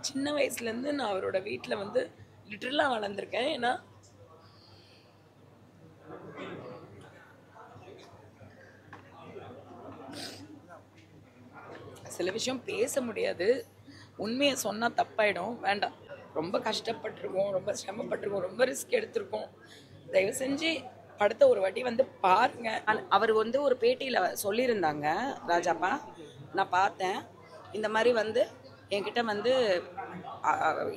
சின்ன வயசுலேருந்து நான் அவரோட வீட்டில் வந்து லிட்டரலாக வளர்ந்துருக்கேன். ஏன்னா சில விஷயம் பேச முடியாது, உண்மையை சொன்னால் தப்பாயிடும், வேண்டாம். ரொம்ப கஷ்டப்பட்டிருக்கோம், ரொம்ப சிரமப்பட்டிருக்கோம், ரொம்ப ரிஸ்க் எடுத்திருக்கோம். தயவு செஞ்சு படத்தை ஒரு வாட்டி வந்து பாருங்க. அவர் வந்து ஒரு பேட்டியில் சொல்லியிருந்தாங்க, ராஜாப்பா நான் பார்த்தேன், இந்த மாதிரி வந்து என்கிட்ட வந்து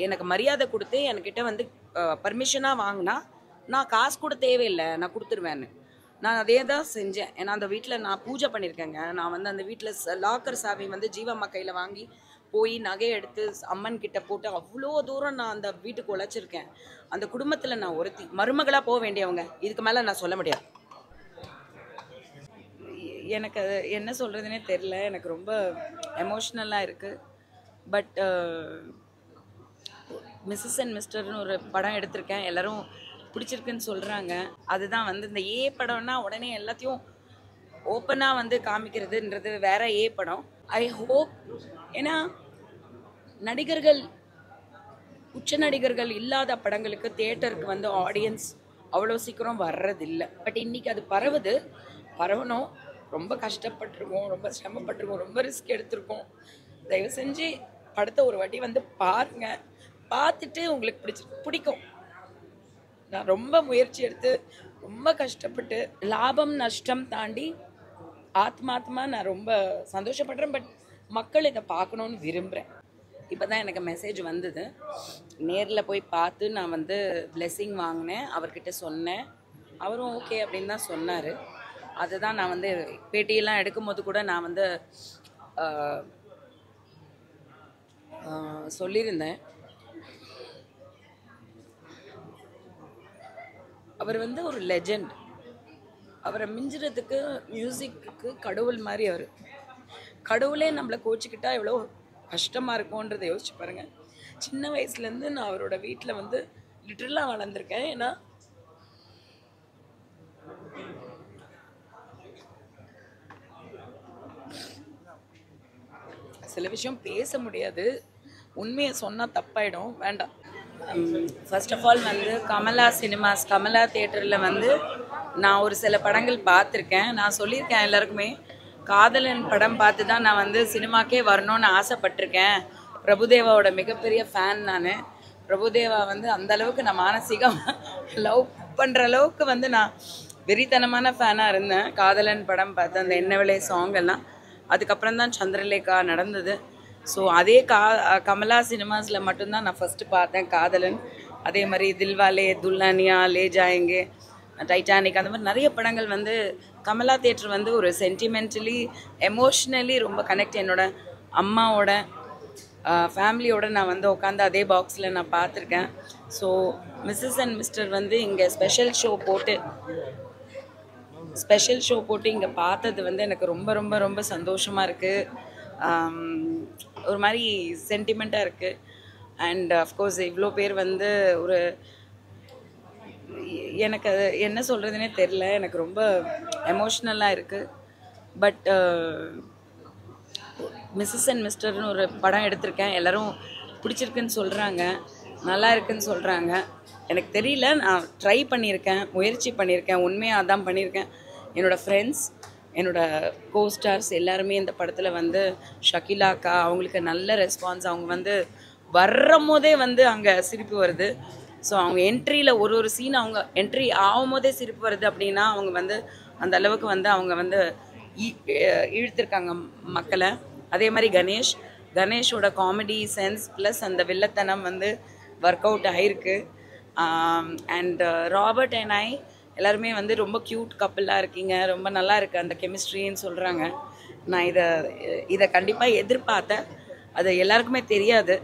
எனக்கு மரியாதை கொடுத்து என்கிட்ட வந்து பர்மிஷனாக வாங்கினா நான் காசு கூட தேவையில்லை, நான் கொடுத்துருவேன்னு. நான் அதே தான் செஞ்சேன். ஏன்னா அந்த வீட்டில் நான் பூஜை பண்ணியிருக்கேங்க. நான் வந்து அந்த வீட்டில் லாக்கர் சாவி வந்து ஜீவம்மா கையில் வாங்கி போய் நகையை எடுத்து அம்மன் கிட்ட போட்டு அவ்வளோ தூரம் நான் அந்த வீட்டுக்கு உழைச்சிருக்கேன். அந்த குடும்பத்தில் நான் ஒருத்தி மருமகளாக போக வேண்டியவங்க. இதுக்கு மேலே நான் சொல்ல முடியாது. எனக்கு அது என்ன சொல்கிறதுனே தெரில. எனக்கு ரொம்ப எமோஷ்னலாக இருக்குது. பட் மிஸ்ஸஸ் அண்ட் மிஸ்டர்னு ஒரு படம் எடுத்திருக்கேன், எல்லோரும் பிடிச்சிருக்குன்னு சொல்கிறாங்க. அதுதான் வந்து இந்த ஏ படம்னா உடனே எல்லாத்தையும் ஓப்பனாக வந்து காமிக்கிறதுன்றது வேற ஏ படம். ஐ ஹோப், ஏன்னா நடிகர்கள் உச்ச நடிகர்கள் இல்லாத படங்களுக்கு தியேட்டருக்கு வந்து ஆடியன்ஸ் அவ்வளோ சீக்கிரம் வர்றதில்லை. பட் இன்றைக்கி அது பரவணும். ரொம்ப கஷ்டப்பட்டிருக்கோம், ரொம்ப சிரமப்பட்டிருக்கோம், ரொம்ப ரிஸ்க் எடுத்திருக்கோம். தயவு செஞ்சு படத்தை ஒரு வாட்டி வந்து பாருங்கள். பார்த்துட்டு உங்களுக்கு பிடிக்கும். நான் ரொம்ப முயற்சி எடுத்து ரொம்ப கஷ்டப்பட்டு லாபம் நஷ்டம் தாண்டி ஆத்மாத்மா நான் ரொம்ப சந்தோஷப்படுறேன். பட் மக்கள் இதை பார்க்கணுன்னு விரும்புகிறேன். இப்போ தான் எனக்கு மெசேஜ் வந்தது. நேரில் போய் பார்த்து நான் வந்து பிளெஸ்ஸிங் வாங்கினேன், அவர்கிட்ட சொன்னேன். அவரும் ஓகே அப்படின்னு தான் சொன்னார். அதுதான் நான் வந்து பேட்டியெல்லாம் எடுக்கும்போது கூட நான் வந்து சொல்லியிருந்தேன். அவர் வந்து ஒரு லெஜெண்ட். அவரை மிஞ்சுறதுக்கு மியூசிக்கு கடவுள் மாதிரி. அவர் கடவுளே நம்மளை கோச்சிக்கிட்டா எவ்வளோ கஷ்டமாக இருக்கும்ன்றதை யோசிச்சு பாருங்கள். சின்ன வயசுலேருந்து நான் அவரோட வீட்டில் வந்து லிட்டரலாக வளர்ந்துருக்கேன். ஏன்னா சில விஷயம் பேச முடியாது, உண்மையை சொன்னால் தப்பாயிடும், வேண்டாம். ஃபர்ஸ்ட் ஆஃப் ஆல் வந்து கமலா சினிமாஸ், கமலா தியேட்டரில் வந்து நான் ஒரு சில படங்கள் பார்த்துருக்கேன். நான் சொல்லியிருக்கேன் எல்லாருக்குமே, காதலன் படம் பார்த்து தான் நான் வந்து சினிமாக்கே வரணும்னு ஆசைப்பட்டிருக்கேன். பிரபுதேவாவோட மிகப்பெரிய ஃபேன் நான். பிரபுதேவா வந்து அந்த அளவுக்கு நான் மானசீகமாக லவ் பண்ணுற அளவுக்கு வந்து நான் வெறித்தனமான ஃபேனாக இருந்தேன். காதலன் படம் பார்த்து அந்த என்னவளே சாங் எல்லாம். அதுக்கப்புறம் தான் சந்திரலேகா நடந்தது. ஸோ அதே கமலா சினிமாஸில் மட்டும்தான் நான் ஃபஸ்ட்டு பார்த்தேன் காதலன். அதே மாதிரி தில்வாலே துல்ஹனியா லே ஜாயேங்கே, டைட்டானிக், அந்த மாதிரி நிறைய படங்கள் வந்து கமலா தியேட்டர் வந்து ஒரு சென்டிமெண்டலி எமோஷ்னலி ரொம்ப கனெக்ட். என்னோட அம்மாவோட ஃபேமிலியோட நான் வந்து உட்காந்து அதே பாக்ஸில் நான் பார்த்துருக்கேன். ஸோ மிஸ்ஸஸ் அண்ட் மிஸ்டர் வந்து இங்கே ஸ்பெஷல் ஷோ போட்டு இங்கே பார்த்தது வந்து எனக்கு ரொம்ப ரொம்ப ரொம்ப சந்தோஷமாக இருக்குது. ஒரு மாதிரி சென்டிமெண்ட்டாக இருக்குது. அண்ட் அஃப்கோர்ஸ் இவ்வளோ பேர் வந்து ஒரு எனக்கு அது என்ன சொல்கிறதுனே தெரில. எனக்கு ரொம்ப எமோஷ்னலாக இருக்குது. பட் மிஸ்ஸஸ் அண்ட் மிஸ்டர்னு ஒரு படம் எடுத்திருக்கேன், எல்லோரும் பிடிச்சிருக்குன்னு சொல்கிறாங்க, நல்லா இருக்குன்னு சொல்கிறாங்க. எனக்கு தெரியல, நான் ட்ரை பண்ணியிருக்கேன், முயற்சி பண்ணியிருக்கேன், உண்மையாக அதான் பண்ணியிருக்கேன். என்னோடய ஃப்ரெண்ட்ஸ், என்னோடய கோஸ்டார்ஸ் எல்லாருமே இந்த படத்தில் வந்து ஷகிலாக்கா, அவங்களுக்கு நல்ல ரெஸ்பான்ஸ். அவங்க வந்து வர்றும் போதே வந்து அங்கே சிரிப்பு வருது. ஸோ அவங்க என்ட்ரியில் ஒரு சீன் அவங்க என்ட்ரி ஆகும் போதே சிரிப்பு வருது அப்படின்னா அவங்க வந்து அந்த அளவுக்கு வந்து அவங்க வந்து இழுத்துருக்காங்க மக்களை. அதே மாதிரி கணேஷோட காமெடி சென்ஸ் ப்ளஸ் அந்த வில்லத்தனம் வந்து ஒர்க் அவுட் ஆகிருக்கு. அண்ட் ராபர்ட் அண்ட் ஐ எல்லாருமே வந்து ரொம்ப க்யூட் கப்பிளாக இருக்கீங்க, ரொம்ப நல்லா இருக்குது அந்த கெமிஸ்ட்ரின்னு சொல்கிறாங்க. நான் இதை கண்டிப்பாக எதிர்பார்த்தேன். அது எல்லாருக்குமே தெரியாது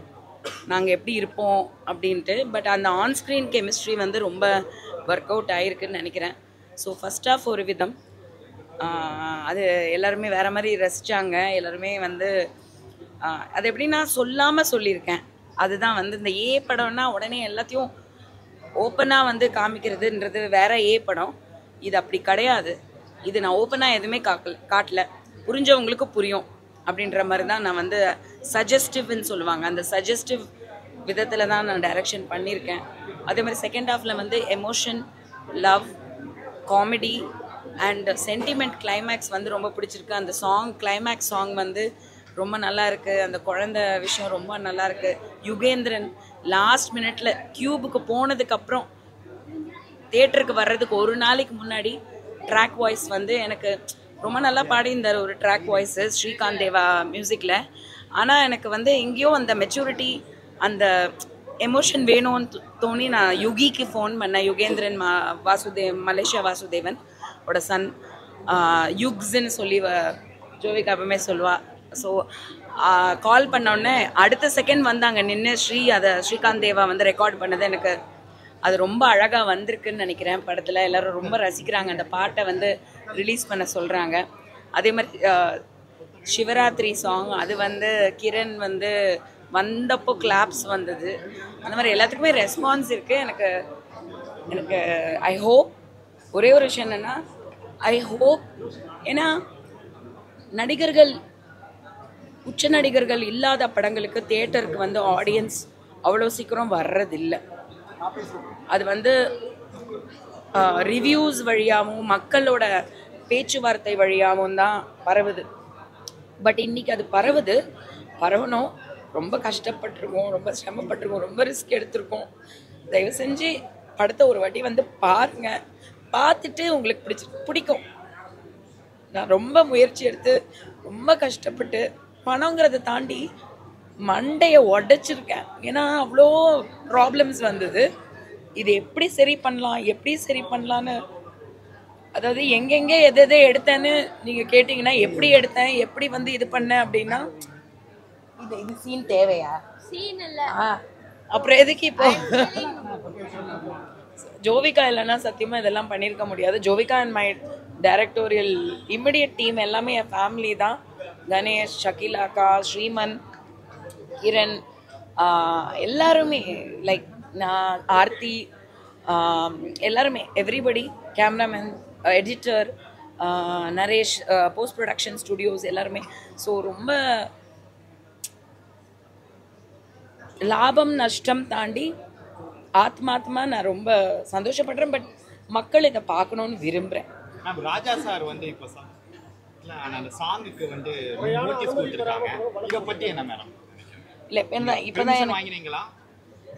நாங்கள் எப்படி இருப்போம் அப்படின்ட்டு. பட் அந்த ஆன்ஸ்க்ரீன் கெமிஸ்ட்ரி வந்து ரொம்ப ஒர்க் அவுட் ஆகிருக்குன்னு நினைக்கிறேன். ஸோ ஃபஸ்ட் ஆஃப் ஒரு விதம் அது எல்லாருமே வேறு மாதிரி ரசித்தாங்க. எல்லாருமே வந்து அது எப்படின்னா சொல்லாமல் சொல்லியிருக்கேன். அதுதான் வந்து இந்த ஏ படம்னா உடனே எல்லாத்தையும் ஓப்பனாக வந்து காமிக்கிறதுன்றது வேற ஏ படம். இது அப்படி கிடையாது. இது நான் ஓப்பனாக எதுவுமே காட்டல. புரிஞ்சவங்களுக்கு புரியும். அப்படின்ற மாதிரி தான் நான் வந்து சஜஸ்டிவ்னு சொல்லுவாங்க, அந்த சஜஸ்டிவ் விதத்தில் தான் நான் டைரக்ஷன் பண்ணியிருக்கேன். அதே மாதிரி செகண்ட் ஹாஃபில் வந்து emotion, love, comedy and sentiment climax வந்து ரொம்ப பிடிச்சிருக்கு. அந்த சாங் கிளைமேக்ஸ் சாங் வந்து ரொம்ப நல்லா இருக்குது. அந்த குழந்தை விஷயம் ரொம்ப நல்லா இருக்குது. யுகேந்திரன் லாஸ்ட் மினிட்ல கியூபுக்கு போனதுக்கப்புறம் தியேட்டருக்கு வர்றதுக்கு ஒரு நாளைக்கு முன்னாடி ட்ராக் வாய்ஸ் வந்து எனக்கு ரொம்ப நல்லா பாடியிருந்தார். ஒரு ட்ராக் வாய்ஸு ஸ்ரீகாந்த் தேவா மியூசிக்கில். ஆனால் எனக்கு வந்து எங்கேயும் அந்த மெச்சூரிட்டி, அந்த எமோஷன் வேணும்னு தோணி நான் யுகிக்கு ஃபோன் பண்ணேன். யுகேந்திரன் மலேசியா வாசுதேவன் ஓட சன், யுக்ஸ்ன்னு சொல்லி ஜோவிகா எப்பவுமே சொல்லுவாள். ஸோ கால் பண்ணோடனே அடுத்த செகண்ட் வந்தாங்க நின்று ஸ்ரீகாந்த் தேவா வந்து ரெக்கார்ட் பண்ணது. எனக்கு அது ரொம்ப அழகாக வந்திருக்குன்னு நினைக்கிறேன். படத்தில் எல்லோரும் ரொம்ப ரசிக்கிறாங்க. அந்த பாட்டை வந்து ரிலீஸ் பண்ண சொல்கிறாங்க. அதே மாதிரி சிவராத்திரி சாங் அது வந்து கிரண் வந்து வந்தப்போ கிளாப்ஸ் வந்தது. அந்த மாதிரி எல்லாத்துக்குமே ரெஸ்பான்ஸ் இருக்குது. எனக்கு ஐ ஹோப் ஒரே ஒரு விஷயம் என்னென்னா, ஐ ஹோப், ஏன்னா நடிகர்கள், உச்ச நடிகர்கள் இல்லாத படங்களுக்கு தியேட்டருக்கு வந்து ஆடியன்ஸ் அவ்வளோ சீக்கிரம் வர்றதில்லை. அது வந்து ரிவ்யூஸ் வழியாகவும் மக்களோட பேச்சுவார்த்தை வழியாகவும் தான் பரவுது. பட் இன்றைக்கி அது பரவணும். ரொம்ப கஷ்டப்பட்டிருக்கோம், ரொம்ப சிரமப்பட்டிருக்கோம், ரொம்ப ரிஸ்க் எடுத்திருக்கோம். தயவு செஞ்சு படத்தை ஒரு வாட்டி வந்து பாருங்கள். பார்த்துட்டு உங்களுக்கு பிடிக்கும். நான் ரொம்ப முயற்சி எடுத்து ரொம்ப கஷ்டப்பட்டு பணங்கிறத தாண்டி மண்டையை உடைச்சிருக்கேன். ஏன்னா அவ்வளோ ப்ராப்ளம்ஸ் வந்தது. இது எப்படி சரி பண்ணலான்னு, அதாவது எங்கெங்கே எதை எடுத்தேன்னு நீங்கள் கேட்டிங்கன்னா, எப்படி எடுத்தேன், எப்படி வந்து இது பண்ணேன் அப்படின்னா, இது சீன் தேவையா? சீன் இல்லை, அப்புறம் எதுக்கு இப்போ? ஜோவிகா இல்லைன்னா சத்தியமாக இதெல்லாம் பண்ணியிருக்க முடியாது. Jovika and my directorial immediate team எல்லாமே என் ஃபேமிலி தான். கணேஷ், ஷகிலாக்கா, ஸ்ரீமன், கிரண், எல்லாருமே, லைக் நான், ஆர்த்தி, எல்லாருமே, everybody, cameraman, editor, Naresh, post production studios எல்லாருமே. ஸோ ரொம்ப லாபம் நஷ்டம் தாண்டி ஆத்மாத்மா நான் ரொம்ப சந்தோஷப்படுறேன். பட் மக்கள் இதை பார்க்கணுன்னு விரும்புகிறேன். ராஜா சார் வந்து இப்போ அந்த சாங்குக்கு வந்து நோட்டீஸ் கொடுத்துருக்காங்க. இதை பற்றி என்ன மேடம்? இல்லை,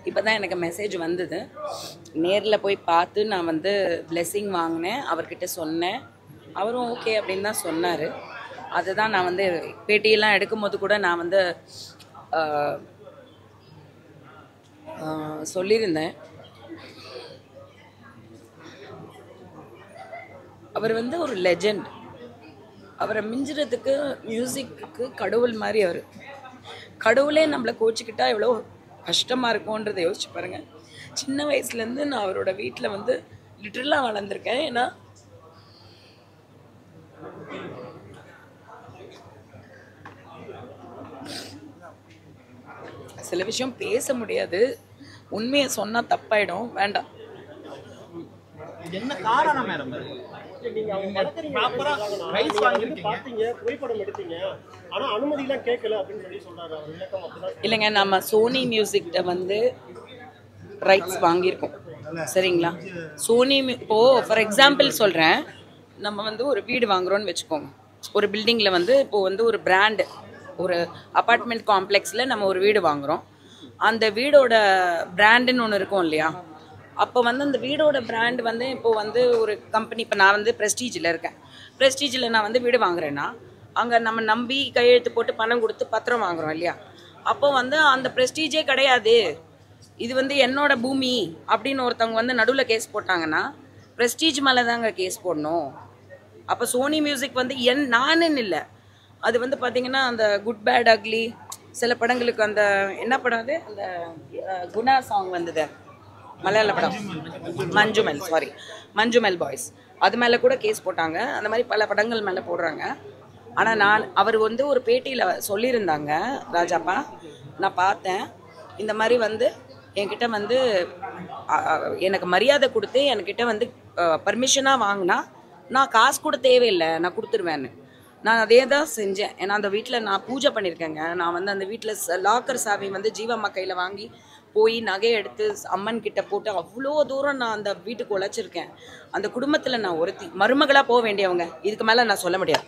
இப்போ தான் எனக்கு மெசேஜ் வந்தது. நேரில் போய் பார்த்து நான் வந்து பிளெஸ்ஸிங் வாங்கினேன். அவர்கிட்ட சொன்னேன். அவரும் ஓகே அப்படின்னு தான் சொன்னார். அதுதான் நான் வந்து பேட்டியெல்லாம் எடுக்கும்போது கூட நான் வந்து சொல்லியிருந்தேன். அவர் வந்து ஒரு லெஜெண்ட். அவரை மிஞ்சுறதுக்கு மியூசிக்கு கடவுள் மாதிரி. அவர் கடவுளே நம்மளை கோச்சிக்கிட்டா எவ்வளோ கஷ்டமாக இருக்கும்ன்றதை யோசிச்சு பாருங்கள். சின்ன வயசுலேருந்து நான் அவரோட வீட்டில் வந்து லிட்டரலாக வளர்ந்துருக்கேன். ஏன்னா சில விஷயம் பேச முடியாது, உண்மையை சொன்னால் தப்பாயிடும், வேண்டாம். என்ன காரணம் மேடம்? இல்லைங்க, நம்ம சோனி மியூசிக்கிட்ட வந்து ரைட்ஸ் வாங்கியிருக்கோம், சரிங்களா? சோனி இப்போது ஃபார் எக்ஸாம்பிள் சொல்கிறேன், நம்ம வந்து ஒரு வீடு வாங்குகிறோன்னு வச்சுக்கோங்க. ஒரு பில்டிங்கில் வந்து இப்போது வந்து ஒரு பிராண்டு, ஒரு அப்பார்ட்மெண்ட் காம்ப்ளெக்ஸில் நம்ம ஒரு வீடு வாங்குகிறோம். அந்த வீடோட பிராண்டுன்னு ஒன்று இருக்கும் இல்லையா? அப்போ வந்து அந்த வீடோட பிராண்ட் வந்து இப்போது வந்து ஒரு கம்பெனி, இப்போ நான் வந்து ப்ரெஸ்டீஜில் இருக்கேன். ப்ரெஸ்டீஜில் நான் வந்து வீடு வாங்குறேன்னா அங்கே நம்ம நம்பி கையெழுத்து போட்டு பணம் கொடுத்து பத்திரம் வாங்குகிறோம் இல்லையா? அப்போ வந்து அந்த ப்ரெஸ்டீஜே கிடையாது, இது வந்து என்னோட பூமி அப்படின்னு ஒருத்தவங்க வந்து நடுவில் கேஸ் போட்டாங்கன்னா ப்ரெஸ்டீஜ் மேலே தாங்க கேஸ் போடணும். அப்போ சோனி மியூசிக் வந்து நானுன்னு இல்லை, அது வந்து பார்த்திங்கன்னா அந்த குட் பேட் அக்லி சில படங்களுக்கு, அந்த என்ன படம் அது, அந்த குணா சாங் வந்தது மலையாள படம், மஞ்சுமெல் பாய்ஸ், அது மேலே கூட கேஸ் போட்டாங்க. அந்த மாதிரி பல படங்கள் மேலே போடுறாங்க. ஆனால் அவர் வந்து ஒரு பேட்டியில் சொல்லியிருந்தாங்க, ராஜாப்பா நான் பார்த்தேன், இந்த மாதிரி வந்து என்கிட்ட வந்து எனக்கு மரியாதை கொடுத்து என்கிட்ட வந்து பர்மிஷனாக வாங்கினா நான் காசு கூட தேவையில்லை, நான் கொடுத்துருவேன்னு. நான் அதே தான் செஞ்சேன். ஏன்னா அந்த வீட்டில் நான் பூஜை பண்ணியிருக்கேங்க. நான் வந்து அந்த வீட்டில் லாக்கர் சாவி வந்து ஜீவம்மா கையில் வாங்கி போய் நகையை எடுத்து அம்மன் கிட்ட போட்டு அவ்வளோ தூரம் நான் அந்த வீட்டுக்கு உழைச்சிருக்கேன். அந்த குடும்பத்தில் நான் ஒருத்தி மருமகளாக போக வேண்டியவங்க. இதுக்கு மேலே நான் சொல்ல முடியாது.